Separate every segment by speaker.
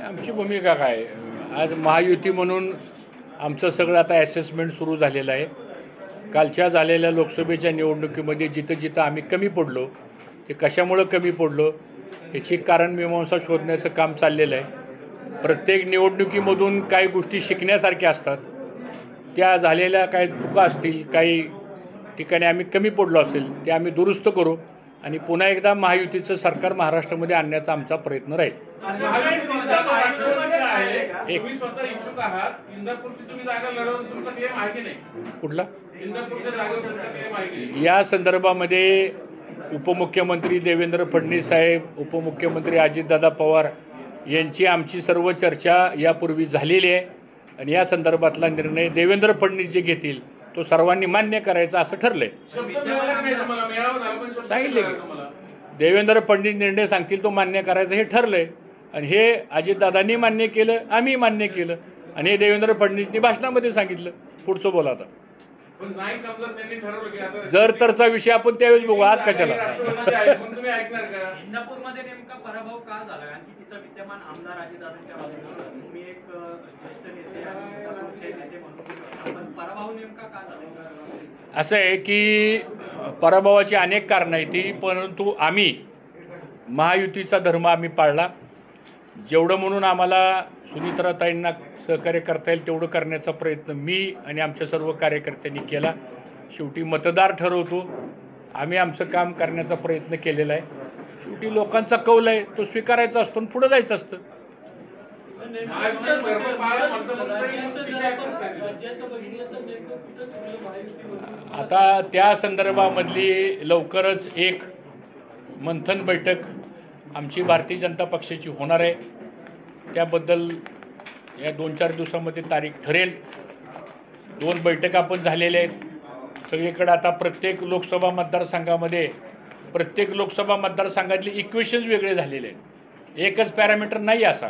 Speaker 1: आमची भूमिका काय? आज महायुती म्हणून आमचं सगळं आता असेसमेंट सुरू झालेलं आहे. कालच्या झालेल्या लोकसभेच्या निवडणुकीमध्ये जिथं आम्ही कमी पडलो, ते कशामुळं कमी पडलो याची कारण मीमांसा शोधण्याचं काम चाललेलं आहे. प्रत्येक निवडणुकीमधून काही गोष्टी शिकण्यासारख्या असतात. त्या झालेल्या काही चुका असतील, काही ठिकाणी आम्ही कमी पडलो असेल ते आम्ही दुरुस्त करू आणि पुन्हा एकदा महायुतीचं सरकार महाराष्ट्रामध्ये आणण्याचा आमचा प्रयत्न राहील. कुठला या संदर्भामध्ये उपमुख्यमंत्री देवेंद्र फडणवीस साहेब, उपमुख्यमंत्री अजितदादा पवार यांची आमची सर्व चर्चा यापूर्वी झालेली आहे आणि या संदर्भातला निर्णय देवेंद्र फडणवीस जे घेतील तो सर्वांनी मान्य करायचा असं ठरलंय. सांगितले की देवेंद्र फडणवीस निर्णय सांगतील तो मान्य करायचं हे ठरलंय आणि हे अजितदादांनी मान्य केलं, आम्ही मान्य केलं आणि हे देवेंद्र फडणवीसनी भाषणामध्ये सांगितलं. पुढचं बोला आता. जर तरचा विषय आपण त्यावेळेस बघू, आज कशाला.
Speaker 2: इंदापूरमध्ये नेमका पराभव का झाला? कारण की तिथं विद्यमान आमदार अजितदादांच्या बाजूने तुम्ही एक ज्येष्ठ नेते आणि इंदापूरचे नेते म्हणून पण पराभव नेमका का झाला?
Speaker 1: असं आहे की पराभवाची अनेक कारणं आहेत ती, परंतु आम्ही महायुतीचा धर्म आम्ही पाळला. जेवढं म्हणून आम्हाला सुनीत्राताईंना सहकार्य करता येईल तेवढं करण्याचा प्रयत्न मी आणि आमच्या सर्व कार्यकर्त्यांनी केला. शेवटी मतदार ठरवतो. आम्ही आमचं काम करण्याचा प्रयत्न केलेला आहे. शेवटी लोकांचा कौल आहे तो स्वीकारायचा असतो आणि पुढे जायचं असतं. आता त्या संदर्भामधली लवकरच एक मंथन बैठक आमची भारतीय जनता पक्षाची होणार आहे. त्याबद्दल या 2-4 दिवसामध्ये तारीख ठरेल. 2 बैठका पण झालेल्या आहेत सगळीकडे. आता प्रत्येक लोकसभा मतदारसंघातले इक्वेशन्स वेगळे झालेले आहेत. एकच पॅरामीटर नाही असा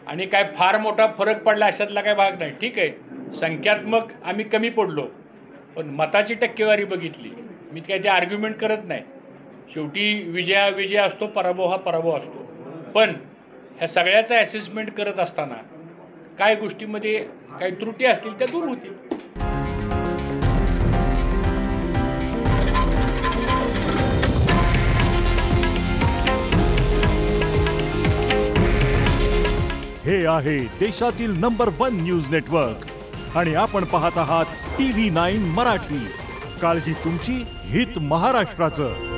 Speaker 1: आणि काय फार मोठा फरक पडला अशातला काय भाग नाही. ठीक आहे, संख्यात्मक आम्ही कमी पडलो पण मताची टक्केवारी बघितली. मी काय ते आर्ग्युमेंट करत नाही. शेवटी विजय असतो, पराभव हा पराभव असतो. पण ह्या सगळ्याचं असेसमेंट करत असताना काय गोष्टीमध्ये काही त्रुटी असतील त्या दूर होतील.
Speaker 3: हे आहे देशातील नंबर 1 न्यूज नेटवर्क आणि आपण पाहत आहात TV9 मराठी. काळजी तुमची, हित महाराष्ट्राचं.